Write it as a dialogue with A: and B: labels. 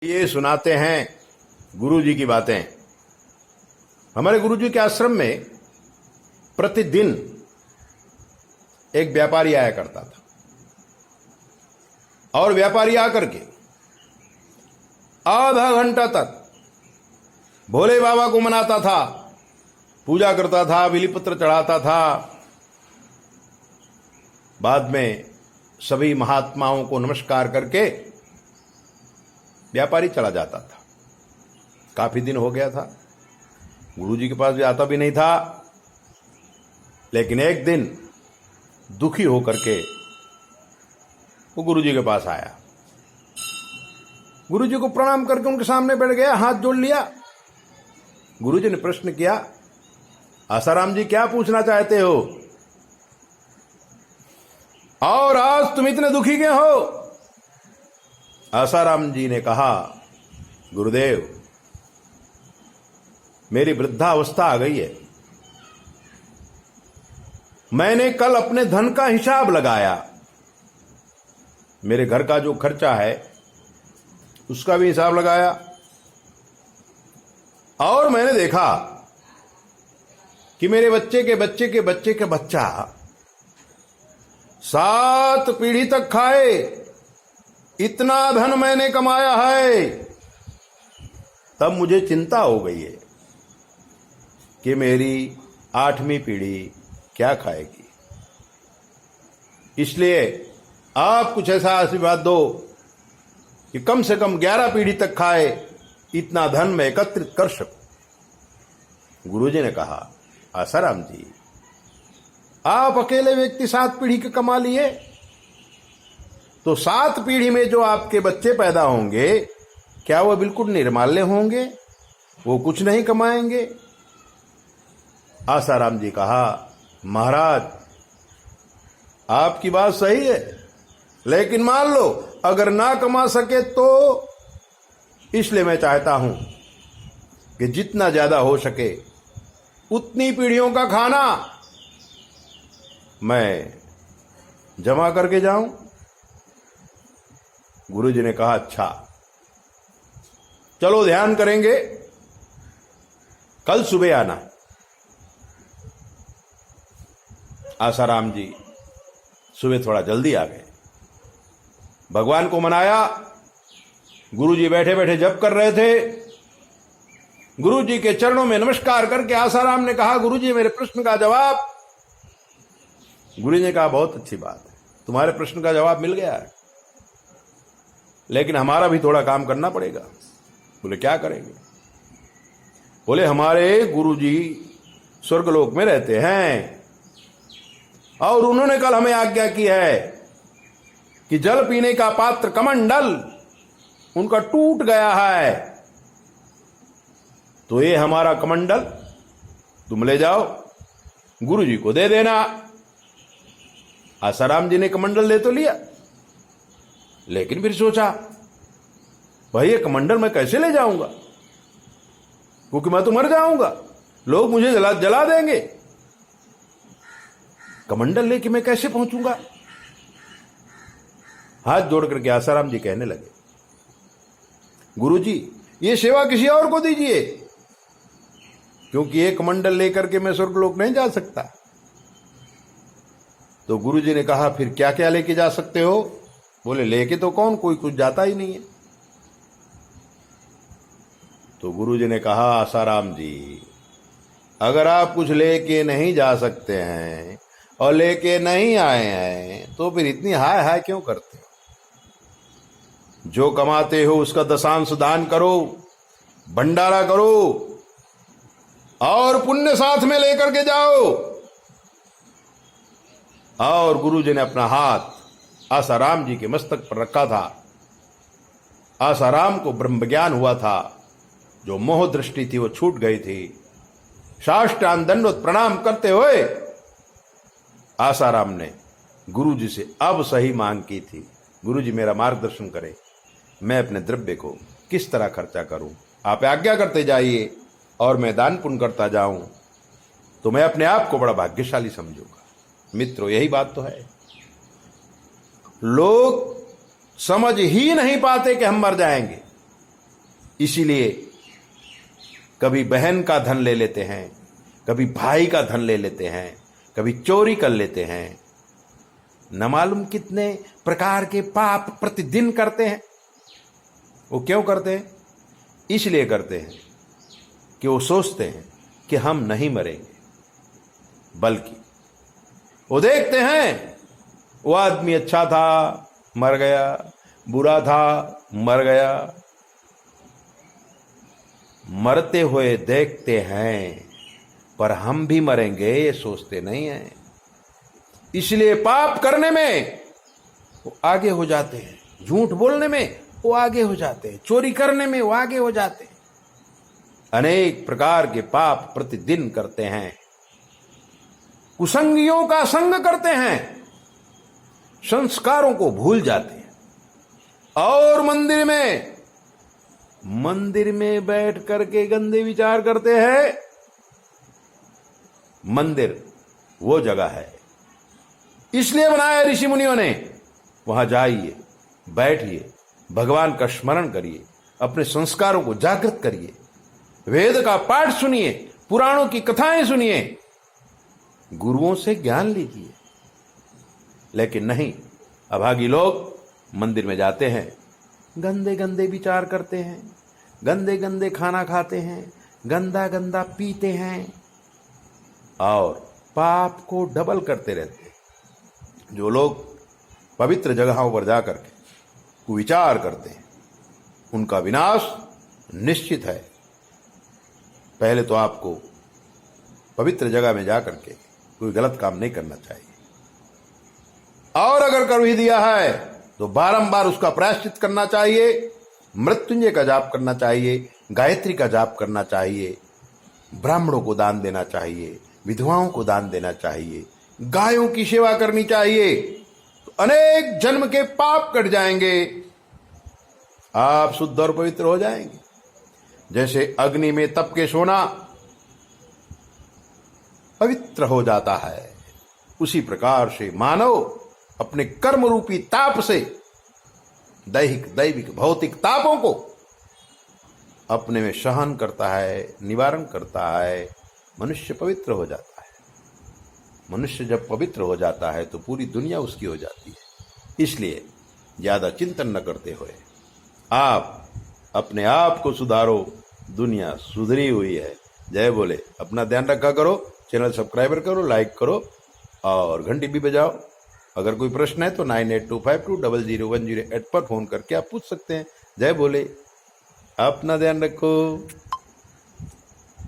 A: ये सुनाते हैं गुरु जी की बातें। हमारे गुरु जी के आश्रम में प्रतिदिन एक व्यापारी आया करता था और व्यापारी आकर के आधा घंटा तक भोले बाबा को मनाता था, पूजा करता था, बिलीपत्र चढ़ाता था। बाद में सभी महात्माओं को नमस्कार करके व्यापारी चला जाता था। काफी दिन हो गया था, गुरु जी के पास भी आता भी नहीं था। लेकिन एक दिन दुखी होकर के वो गुरु जी के पास आया। गुरु जी को प्रणाम करके उनके सामने बैठ गया, हाथ जोड़ लिया। गुरु जी ने प्रश्न किया, आसाराम जी क्या पूछना चाहते हो और आज तुम इतने दुखी क्यों हो? आसाराम जी ने कहा, गुरुदेव मेरी वृद्धावस्था आ गई है। मैंने कल अपने धन का हिसाब लगाया, मेरे घर का जो खर्चा है उसका भी हिसाब लगाया और मैंने देखा कि मेरे बच्चे के बच्चे के बच्चे के बच्चा 7 पीढ़ी तक खाए, इतना धन मैंने कमाया है। तब मुझे चिंता हो गई है कि मेरी 8वीं पीढ़ी क्या खाएगी। इसलिए आप कुछ ऐसा आशीर्वाद दो कि कम से कम 11 पीढ़ी तक खाए, इतना धन मैं एकत्रित कर सकूं। गुरुजी ने कहा, आसाराम जी आप अकेले व्यक्ति 7 पीढ़ी के कमा लिए तो 7 पीढ़ी में जो आपके बच्चे पैदा होंगे क्या वो बिल्कुल निर्माल्य होंगे? वो कुछ नहीं कमाएंगे? आसाराम जी कहा, महाराज आपकी बात सही है, लेकिन मान लो अगर ना कमा सके तो इसलिए मैं चाहता हूं कि जितना ज्यादा हो सके उतनी पीढ़ियों का खाना मैं जमा करके जाऊं। गुरुजी ने कहा, अच्छा चलो ध्यान करेंगे, कल सुबह आना। आसाराम जी सुबह थोड़ा जल्दी आ गए, भगवान को मनाया। गुरुजी बैठे बैठे जप कर रहे थे। गुरुजी के चरणों में नमस्कार करके आसाराम ने कहा, गुरुजी मेरे प्रश्न का जवाब। गुरुजी ने कहा, बहुत अच्छी बात है, तुम्हारे प्रश्न का जवाब मिल गया है, लेकिन हमारा भी थोड़ा काम करना पड़ेगा। बोले क्या करेंगे? बोले हमारे गुरुजी स्वर्गलोक में रहते हैं और उन्होंने कल हमें आज्ञा की है कि जल पीने का पात्र कमंडल उनका टूट गया है, तो ये हमारा कमंडल तुम ले जाओ, गुरुजी को दे देना। आसाराम जी ने कमंडल ले तो लिया, लेकिन फिर सोचा, भाई ये कमंडल मैं कैसे ले जाऊंगा, क्योंकि मैं तो मर जाऊंगा, लोग मुझे जला देंगे। कमंडल लेके मैं कैसे पहुंचूंगा? हाथ जोड़ करके आसाराम जी कहने लगे, गुरुजी ये सेवा किसी और को दीजिए, क्योंकि ये कमंडल लेकर के मैं स्वर्गलोक नहीं जा सकता। तो गुरुजी ने कहा, फिर क्या क्या लेके जा सकते हो? बोले लेके तो कौन, कोई कुछ जाता ही नहीं है। तो गुरुजी ने कहा, आसाराम जी अगर आप कुछ लेके नहीं जा सकते हैं और लेके नहीं आए हैं तो फिर इतनी हाय हाय क्यों करते हो? जो कमाते हो उसका दशांश दान करो, भंडारा करो और पुण्य साथ में लेकर के जाओ। और गुरुजी ने अपना हाथ आसाराम जी के मस्तक पर रखा था। आसाराम को ब्रह्म ज्ञान हुआ था, जो मोह दृष्टि थी वो छूट गई थी। साष्टांग दंडवत प्रणाम करते हुए आसाराम ने गुरुजी से अब सही मांग की थी, गुरुजी मेरा मार्गदर्शन करें, मैं अपने द्रव्य को किस तरह खर्चा करूं, आप आज्ञा करते जाइए और मैं दान पुण्य करता जाऊं तो मैं अपने आप को बड़ा भाग्यशाली समझूंगा। मित्रों यही बात तो है, लोग समझ ही नहीं पाते कि हम मर जाएंगे। इसीलिए कभी बहन का धन ले लेते हैं, कभी भाई का धन ले लेते हैं, कभी चोरी कर लेते हैं। न मालूम कितने प्रकार के पाप प्रतिदिन करते हैं। वो क्यों करते हैं? इसलिए करते हैं कि वो सोचते हैं कि हम नहीं मरेंगे, बल्कि वो देखते हैं वो आदमी अच्छा था, मर गया, बुरा था, मर गया। मरते हुए देखते हैं, पर हम भी मरेंगे ये सोचते नहीं हैं। इसलिए पाप करने में वो आगे हो जाते हैं, झूठ बोलने में वो आगे हो जाते हैं, चोरी करने में वो आगे हो जाते हैं। अनेक प्रकार के पाप प्रतिदिन करते हैं, कुसंगियों का संग करते हैं, संस्कारों को भूल जाते हैं और मंदिर में बैठ करके गंदे विचार करते हैं। मंदिर वो जगह है, इसलिए बनाया ऋषि मुनियों ने। वहां जाइए, बैठिए, भगवान का स्मरण करिए, अपने संस्कारों को जागृत करिए, वेद का पाठ सुनिए, पुराणों की कथाएं सुनिए, गुरुओं से ज्ञान लीजिए। लेकिन नहीं, अभागी लोग मंदिर में जाते हैं, गंदे गंदे विचार करते हैं, गंदे गंदे खाना खाते हैं, गंदा गंदा पीते हैं और पाप को डबल करते रहते हैं। जो लोग पवित्र जगहों पर जाकर के कुविचार करते हैं, उनका विनाश निश्चित है। पहले तो आपको पवित्र जगह में जाकर के कोई गलत काम नहीं करना चाहिए, और अगर कर भी दिया है तो बारंबार उसका प्रायश्चित करना चाहिए। मृत्युंजय का जाप करना चाहिए, गायत्री का जाप करना चाहिए, ब्राह्मणों को दान देना चाहिए, विधवाओं को दान देना चाहिए, गायों की सेवा करनी चाहिए, तो अनेक जन्म के पाप कट जाएंगे, आप शुद्ध और पवित्र हो जाएंगे। जैसे अग्नि में तप के सोना पवित्र हो जाता है, उसी प्रकार से मानव अपने कर्म रूपी ताप से दैहिक, दैविक, भौतिक तापों को अपने में सहन करता है, निवारण करता है, मनुष्य पवित्र हो जाता है। मनुष्य जब पवित्र हो जाता है तो पूरी दुनिया उसकी हो जाती है। इसलिए ज्यादा चिंतन न करते हुए आप अपने आप को सुधारो, दुनिया सुधरी हुई है। जय बोले। अपना ध्यान रखा करो, चैनल सब्सक्राइबर करो, लाइक करो और घंटी भी बजाओ। अगर कोई प्रश्न है तो 9825200108 पर फोन करके आप पूछ सकते हैं। जय बोले। अपना ध्यान रखो।